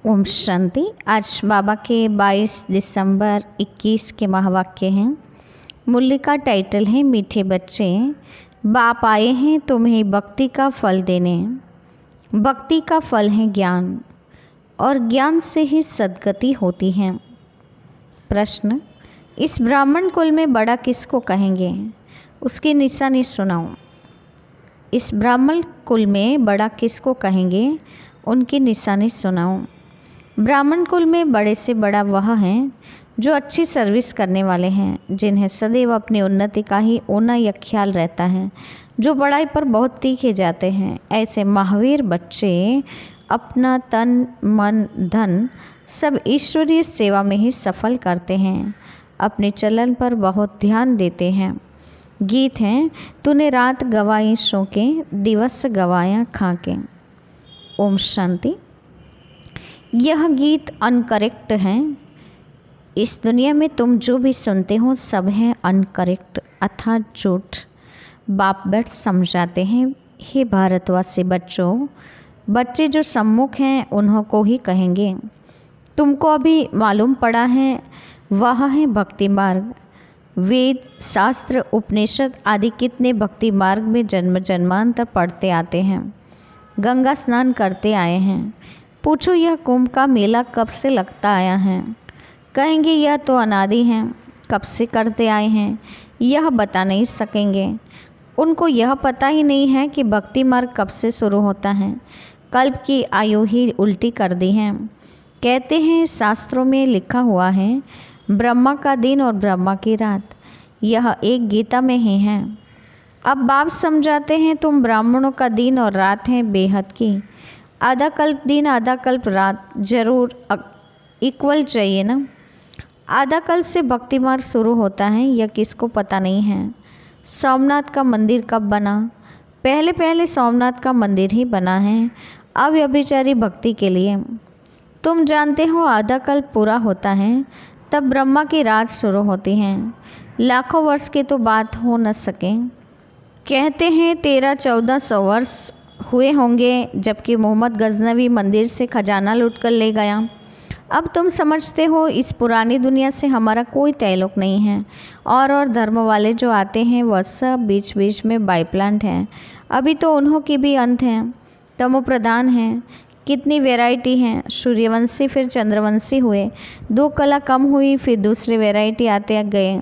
ओम शांति। आज बाबा के 22 दिसंबर 21 के महावाक्य हैं। मूल्य का टाइटल है मीठे बच्चे, बाप आए हैं तुम्हें भक्ति का फल देने। भक्ति का फल है ज्ञान और ज्ञान से ही सद्गति होती है। प्रश्न, इस ब्राह्मण कुल में बड़ा किसको कहेंगे? उसकी निशानी सुनाओ। इस ब्राह्मण कुल में बड़ा किसको कहेंगे? उनकी निशानी सुनाओ। ब्राह्मण कुल में बड़े से बड़ा वह है जो अच्छी सर्विस करने वाले हैं, जिन्हें सदैव अपनी उन्नति का ही ओना या ख्याल रहता है, जो बड़ाई पर बहुत तीखे जाते हैं। ऐसे महावीर बच्चे अपना तन मन धन सब ईश्वरीय सेवा में ही सफल करते हैं, अपने चलन पर बहुत ध्यान देते हैं। गीत हैं, तूने रात गवाई सो के, दिवस गवाया खा के। ओम शांति। यह गीत अनकरेक्ट है। इस दुनिया में तुम जो भी सुनते हो सब है अनकरेक्ट अर्थात झूठ। बाप बैठ समझाते हैं, हे भारतवासी बच्चों, बच्चे जो सम्मुख हैं उन्हों को ही कहेंगे। तुमको अभी मालूम पड़ा है वह है भक्ति मार्ग। वेद शास्त्र उपनिषद आदि कितने भक्ति मार्ग में जन्म जन्मांतर पढ़ते आते हैं, गंगा स्नान करते आए हैं। पूछो यह कुंभ का मेला कब से लगता आया है? कहेंगे यह तो अनादि है, कब से करते आए हैं यह बता नहीं सकेंगे। उनको यह पता ही नहीं है कि भक्ति मार्ग कब से शुरू होता है। कल्प की आयु ही उल्टी कर दी है। कहते हैं शास्त्रों में लिखा हुआ है ब्रह्मा का दिन और ब्रह्मा की रात, यह एक गीता में ही है। अब बाप समझाते हैं तुम ब्राह्मणों का दिन और रात है बेहद की। आधा कल्प दिन आधा कल्प रात जरूर इक्वल चाहिए ना। आधा कल्प से भक्ति मार्ग शुरू होता है, यह किसको पता नहीं है। सोमनाथ का मंदिर कब बना? पहले सोमनाथ का मंदिर ही बना है अव्यभिचारी भक्ति के लिए। तुम जानते हो आधा कल्प पूरा होता है तब ब्रह्मा की रात शुरू होती है। लाखों वर्ष की तो बात हो न सके। कहते हैं 1300-1400 वर्ष हुए होंगे जबकि मोहम्मद गजनवी मंदिर से खजाना लूट कर ले गया। अब तुम समझते हो इस पुरानी दुनिया से हमारा कोई ताल्लुक़ नहीं है। और धर्म वाले जो आते हैं वह सब बीच बीच में बाईप्लांट हैं। अभी तो उन्हों की भी अंत हैं, तमो प्रधान हैं। कितनी वैरायटी हैं। सूर्यवंशी फिर चंद्रवंशी हुए, 2 कला कम हुई, फिर दूसरे वैरायटी आते गए।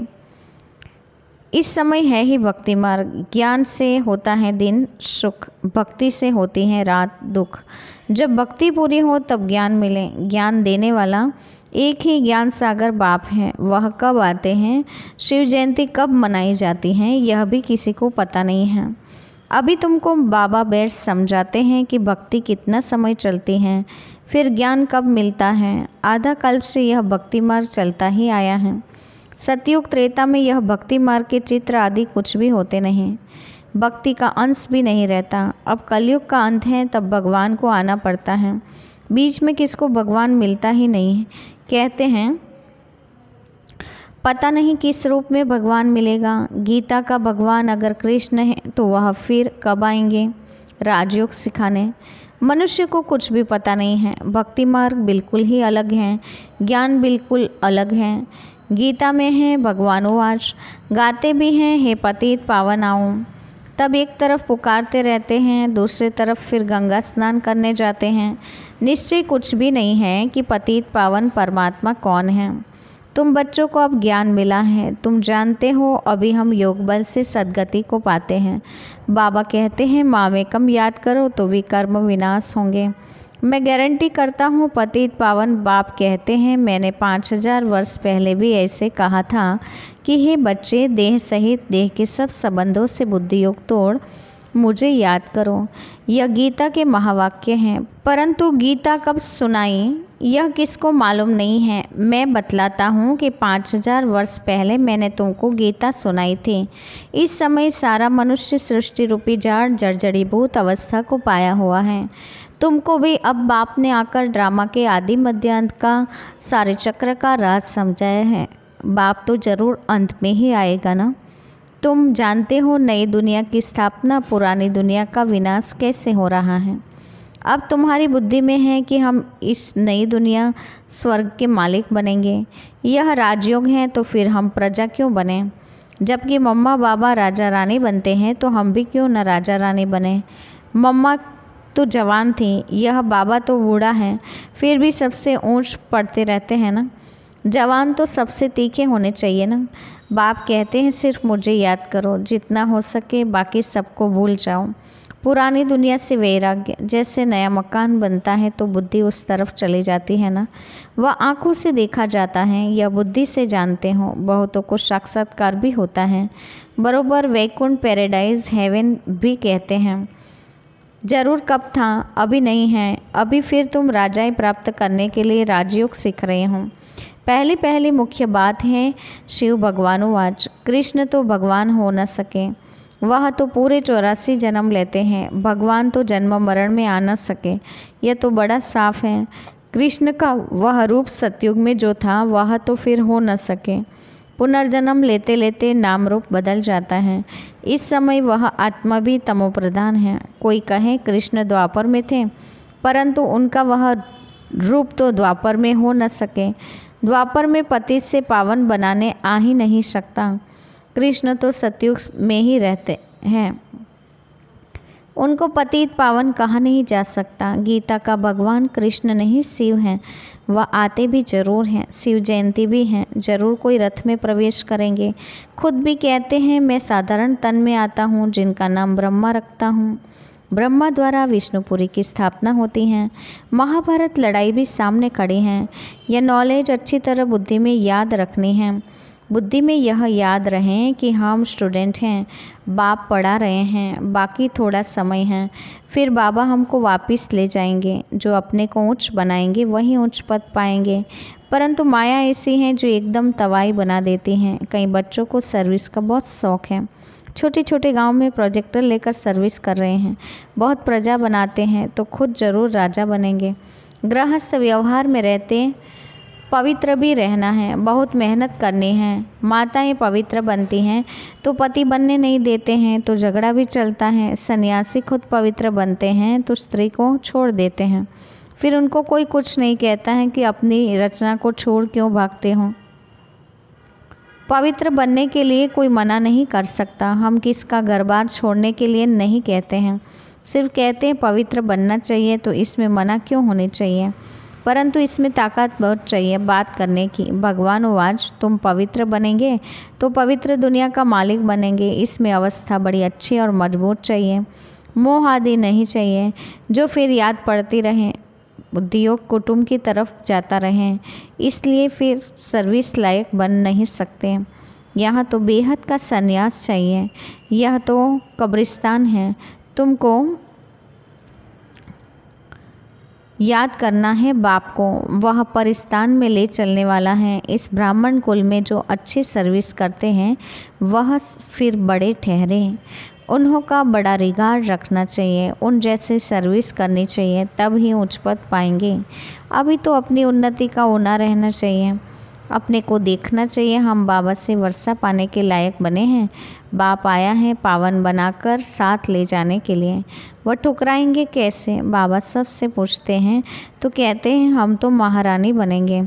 इस समय है ही भक्ति मार्ग। ज्ञान से होता है दिन सुख, भक्ति से होती है रात दुख। जब भक्ति पूरी हो तब ज्ञान मिले। ज्ञान देने वाला एक ही ज्ञान सागर बाप है। वह कब आते हैं, शिव जयंती कब मनाई जाती है, यह भी किसी को पता नहीं है। अभी तुमको बाबा बैठ समझाते हैं कि भक्ति कितना समय चलती है, फिर ज्ञान कब मिलता है। आधा कल्प से यह भक्ति मार्ग चलता ही आया है। सतयुग त्रेता में यह भक्ति मार्ग के चित्र आदि कुछ भी होते नहीं, भक्ति का अंश भी नहीं रहता। अब कलयुग का अंत है, तब भगवान को आना पड़ता है। बीच में किसको भगवान मिलता ही नहीं है। कहते हैं पता नहीं किस रूप में भगवान मिलेगा। गीता का भगवान अगर कृष्ण है तो वह फिर कब आएंगे राजयोग सिखाने? मनुष्य को कुछ भी पता नहीं है। भक्ति मार्ग बिल्कुल ही अलग है, ज्ञान बिल्कुल अलग है। गीता में है भगवानोवाच, गाते भी हैं हे पतित पावन आओ। तब एक तरफ पुकारते रहते हैं, दूसरी तरफ फिर गंगा स्नान करने जाते हैं। निश्चय कुछ भी नहीं है कि पतित पावन परमात्मा कौन है। तुम बच्चों को अब ज्ञान मिला है, तुम जानते हो अभी हम योग बल से सद्गति को पाते हैं। बाबा कहते हैं मामेकम याद करो तो विकर्म विनाश होंगे। मैं गारंटी करता हूँ पतित पावन बाप कहते हैं मैंने 5000 वर्ष पहले भी ऐसे कहा था कि हे बच्चे, देह सहित देह के सब संबंधों से बुद्धि योग तोड़ मुझे याद करो। यह गीता के महावाक्य हैं, परंतु गीता कब सुनाई यह किसको मालूम नहीं है। मैं बतलाता हूँ कि 5000 वर्ष पहले मैंने तुमको गीता सुनाई थी। इस समय सारा मनुष्य सृष्टि रूपी जाड़ जर्जरीभूत अवस्था को पाया हुआ है। तुमको भी अब बाप ने आकर ड्रामा के आदि मध्य अंत का सारे चक्र का राज समझाया है। बाप तो जरूर अंत में ही आएगा ना। तुम जानते हो नई दुनिया की स्थापना पुरानी दुनिया का विनाश कैसे हो रहा है। अब तुम्हारी बुद्धि में है कि हम इस नई दुनिया स्वर्ग के मालिक बनेंगे। यह राजयोग है तो फिर हम प्रजा क्यों बने? जबकि मम्मा बाबा राजा रानी बनते हैं तो हम भी क्यों न राजा रानी बने? मम्मा तो जवान थी, यह बाबा तो बूढ़ा है, फिर भी सबसे ऊंच पढ़ते रहते हैं ना। जवान तो सबसे तीखे होने चाहिए ना। बाप कहते हैं सिर्फ मुझे याद करो, जितना हो सके बाकी सबको भूल जाओ। पुरानी दुनिया से वैराग्य, जैसे नया मकान बनता है तो बुद्धि उस तरफ चली जाती है ना। वह आंखों से देखा जाता है, यह बुद्धि से जानते हो। बहुतों को साक्षात्कार भी होता है, बरोबर वैकुंठ पैराडाइज हेवन भी कहते हैं। जरूर कब था, अभी नहीं है। अभी फिर तुम राजाई प्राप्त करने के लिए राजयोग सीख रहे हो। पहली मुख्य बात है शिव भगवानुवाच, कृष्ण तो भगवान हो न सके, वह तो पूरे 84 जन्म लेते हैं। भगवान तो जन्म मरण में आ न सके, यह तो बड़ा साफ है। कृष्ण का वह रूप सतयुग में जो था वह तो फिर हो न सके। पुनर्जन्म लेते लेते नाम रूप बदल जाता है। इस समय वह आत्मा भी तमोप्रधान है। कोई कहे कृष्ण द्वापर में थे, परंतु उनका वह रूप तो द्वापर में हो न सके। द्वापर में पतित से पावन बनाने आ ही नहीं सकता। कृष्ण तो सतयुग में ही रहते हैं, उनको पतित पावन कहा नहीं जा सकता। गीता का भगवान कृष्ण नहीं शिव हैं, वह आते भी जरूर हैं। शिव जयंती भी हैं, जरूर कोई रथ में प्रवेश करेंगे। खुद भी कहते हैं मैं साधारण तन में आता हूँ, जिनका नाम ब्रह्मा रखता हूँ। ब्रह्मा द्वारा विष्णुपुरी की स्थापना होती है। महाभारत लड़ाई भी सामने खड़ी है। यह नॉलेज अच्छी तरह बुद्धि में याद रखनी है। बुद्धि में यह याद रहें कि हम स्टूडेंट हैं, बाप पढ़ा रहे हैं, बाकी थोड़ा समय है, फिर बाबा हमको वापस ले जाएंगे। जो अपने को ऊंच बनाएंगे वही ऊंच पद पाएंगे। परंतु माया ऐसी है जो एकदम तवाई बना देती हैं। कई बच्चों को सर्विस का बहुत शौक़ है, छोटे छोटे गांव में प्रोजेक्टर लेकर सर्विस कर रहे हैं। बहुत प्रजा बनाते हैं तो खुद जरूर राजा बनेंगे। गृहस्थ व्यवहार में रहते पवित्र भी रहना है, बहुत मेहनत करनी है। माताएं पवित्र बनती हैं तो पति बनने नहीं देते हैं तो झगड़ा भी चलता है। सन्यासी खुद पवित्र बनते हैं तो स्त्री को छोड़ देते हैं, फिर उनको कोई कुछ नहीं कहता है कि अपनी रचना को छोड़ क्यों भागते हो। पवित्र बनने के लिए कोई मना नहीं कर सकता। हम किसका घर बार छोड़ने के लिए नहीं कहते हैं, सिर्फ कहते हैं पवित्र बनना चाहिए, तो इसमें मना क्यों होनी चाहिए। परंतु इसमें ताकत बहुत चाहिए बात करने की। भगवान आज तुम पवित्र बनेंगे तो पवित्र दुनिया का मालिक बनेंगे। इसमें अवस्था बड़ी अच्छी और मजबूत चाहिए, मोह आदि नहीं चाहिए जो फिर याद पड़ती रहें, उद्योग कुटुंब की तरफ जाता रहें। इसलिए फिर सर्विस लायक बन नहीं सकते। यहाँ तो बेहद का संन्यास चाहिए। यह तो कब्रिस्तान है, तुमको याद करना है बाप को, वह परिस्तान में ले चलने वाला है। इस ब्राह्मण कुल में जो अच्छी सर्विस करते हैं वह फिर बड़े ठहरे। उन्हों का बड़ा रिगार्ड रखना चाहिए, उन जैसे सर्विस करनी चाहिए, तब ही उच्च पद पाएंगे। अभी तो अपनी उन्नति का होना रहना चाहिए, अपने को देखना चाहिए। हम बाबा से वर्षा पाने के लायक बने हैं। बाप आया है पावन बनाकर साथ ले जाने के लिए। वह ठुकराएंगे कैसे? बाबा सबसे पूछते हैं तो कहते हैं हम तो महारानी बनेंगे।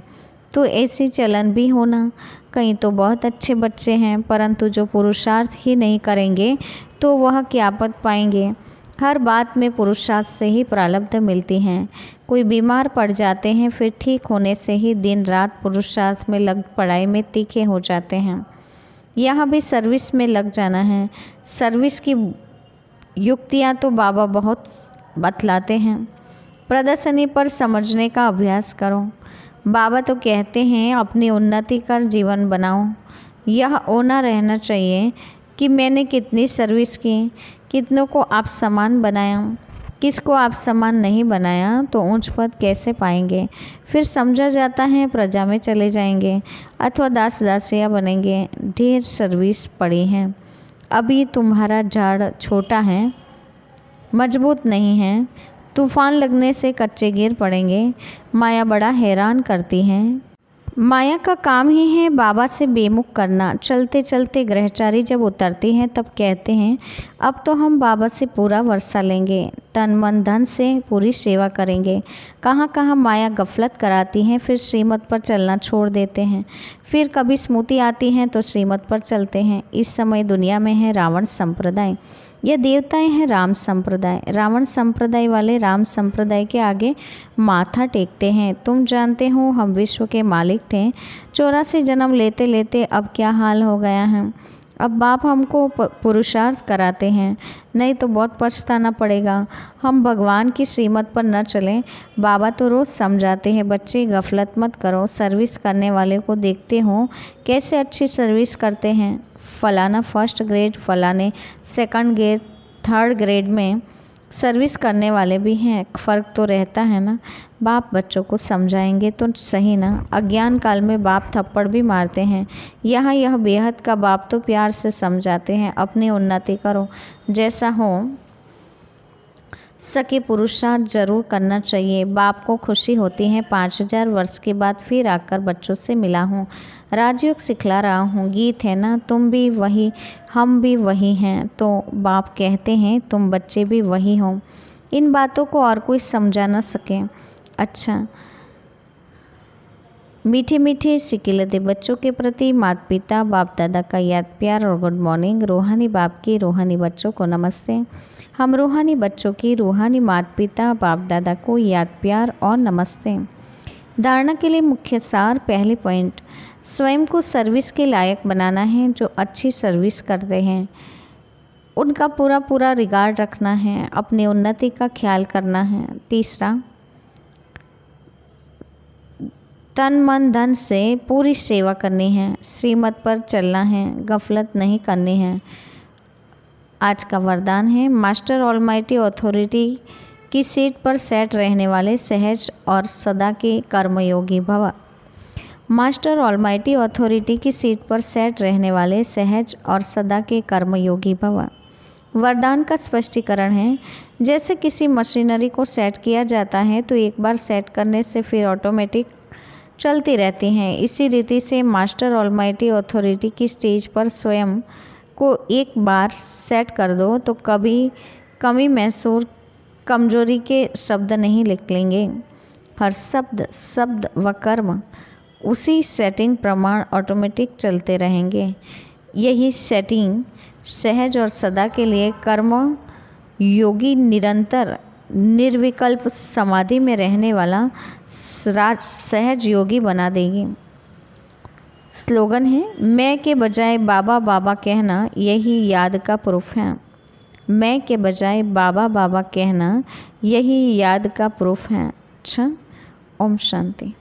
तो ऐसी चलन भी होना। कहीं तो बहुत अच्छे बच्चे हैं, परंतु जो पुरुषार्थ ही नहीं करेंगे तो वह क्या पद पाएंगे। हर बात में पुरुषार्थ से ही प्रारब्ध मिलती हैं। कोई बीमार पड़ जाते हैं, फिर ठीक होने से ही दिन रात पुरुषार्थ में लग पढ़ाई में तीखे हो जाते हैं। यहाँ भी सर्विस में लग जाना है। सर्विस की युक्तियाँ तो बाबा बहुत बतलाते हैं, प्रदर्शनी पर समझने का अभ्यास करो। बाबा तो कहते हैं अपनी उन्नति कर जीवन बनाओ। यह होना रहना चाहिए कि मैंने कितनी सर्विस की, कितनों को आप समान बनाया, किसको आप समान नहीं बनाया, तो ऊंच पद कैसे पाएंगे। फिर समझा जाता है प्रजा में चले जाएंगे अथवा दास दासियाँ बनेंगे। ढेर सर्विस पड़ी है। अभी तुम्हारा झाड़ छोटा है, मजबूत नहीं है, तूफान लगने से कच्चे गिर पड़ेंगे। माया बड़ा हैरान करती है। माया का काम ही है बाबा से बेमुख करना। चलते चलते ग्रहचारी जब उतरते हैं तब कहते हैं अब तो हम बाबा से पूरा वर्षा लेंगे, तन मन धन से पूरी सेवा करेंगे। कहाँ कहाँ माया गफलत कराती हैं, फिर श्रीमत पर चलना छोड़ देते हैं। फिर कभी स्मृति आती हैं तो श्रीमत पर चलते हैं। इस समय दुनिया में है रावण संप्रदाय, ये देवताएं हैं राम संप्रदाय। रावण संप्रदाय वाले राम संप्रदाय के आगे माथा टेकते हैं। तुम जानते हो हम विश्व के मालिक थे, 84 जन्म लेते लेते अब क्या हाल हो गया है। अब बाप हमको पुरुषार्थ कराते हैं, नहीं तो बहुत पछताना पड़ेगा। हम भगवान की श्रीमत पर न चलें। बाबा तो रोज़ समझाते हैं बच्चे गफलत मत करो। सर्विस करने वाले को देखते हो कैसे अच्छी सर्विस करते हैं। फलाना फर्स्ट ग्रेड, फलाने सेकंड ग्रेड, थर्ड ग्रेड में सर्विस करने वाले भी हैं। फ़र्क तो रहता है ना। बाप बच्चों को समझाएंगे तो सही ना। अज्ञान काल में बाप थप्पड़ भी मारते हैं। यहाँ यह बेहद का बाप तो प्यार से समझाते हैं अपनी उन्नति करो, जैसा हो सके पुरुषार्थ जरूर करना चाहिए। बाप को खुशी होती है 5000 वर्ष के बाद फिर आकर बच्चों से मिला हूँ, राजयोग सिखला रहा हूँ। गीत है ना, तुम भी वही हम भी वही हैं। तो बाप कहते हैं तुम बच्चे भी वही हो। इन बातों को और कोई समझा ना सके। अच्छा, मीठे मीठे सिकिलते बच्चों के प्रति माता पिता बाप दादा का याद प्यार और गुड मॉर्निंग। रूहानी बाप की रूहानी बच्चों को नमस्ते। हम रूहानी बच्चों की रूहानी माता पिता बाप दादा को याद प्यार और नमस्ते। धारणा के लिए मुख्य सार, पहले पॉइंट, स्वयं को सर्विस के लायक बनाना है। जो अच्छी सर्विस करते हैं उनका पूरा पूरा रिगार्ड रखना है, अपनी उन्नति का ख्याल करना है। तीसरा, तन मन धन से पूरी सेवा करनी है, श्रीमत पर चलना है, गफलत नहीं करनी है। आज का वरदान है मास्टर ऑलमाइटी अथॉरिटी की सीट पर सेट रहने वाले सहज और सदा के कर्मयोगी भव। मास्टर ऑलमाइटी अथॉरिटी की सीट पर सेट रहने वाले सहज और सदा के कर्मयोगी भव। वरदान का स्पष्टीकरण है, जैसे किसी मशीनरी को सेट किया जाता है तो एक बार सेट करने से फिर ऑटोमेटिक चलती रहती हैं। इसी रीति से मास्टर ऑलमाइटी अथॉरिटी की स्टेज पर स्वयं को एक बार सेट कर दो तो कभी कमी महसूस कमजोरी के शब्द नहीं निकलेंगे। हर शब्द व कर्म उसी सेटिंग प्रमाण ऑटोमेटिक चलते रहेंगे। यही सेटिंग सहज और सदा के लिए कर्म योगी निरंतर निर्विकल्प समाधि में रहने वाला सहज योगी बना देगी। स्लोगन है, मैं के बजाय बाबा बाबा कहना यही याद का प्रूफ है। मैं के बजाय बाबा बाबा कहना यही याद का प्रूफ है। अच्छा, ओम शांति।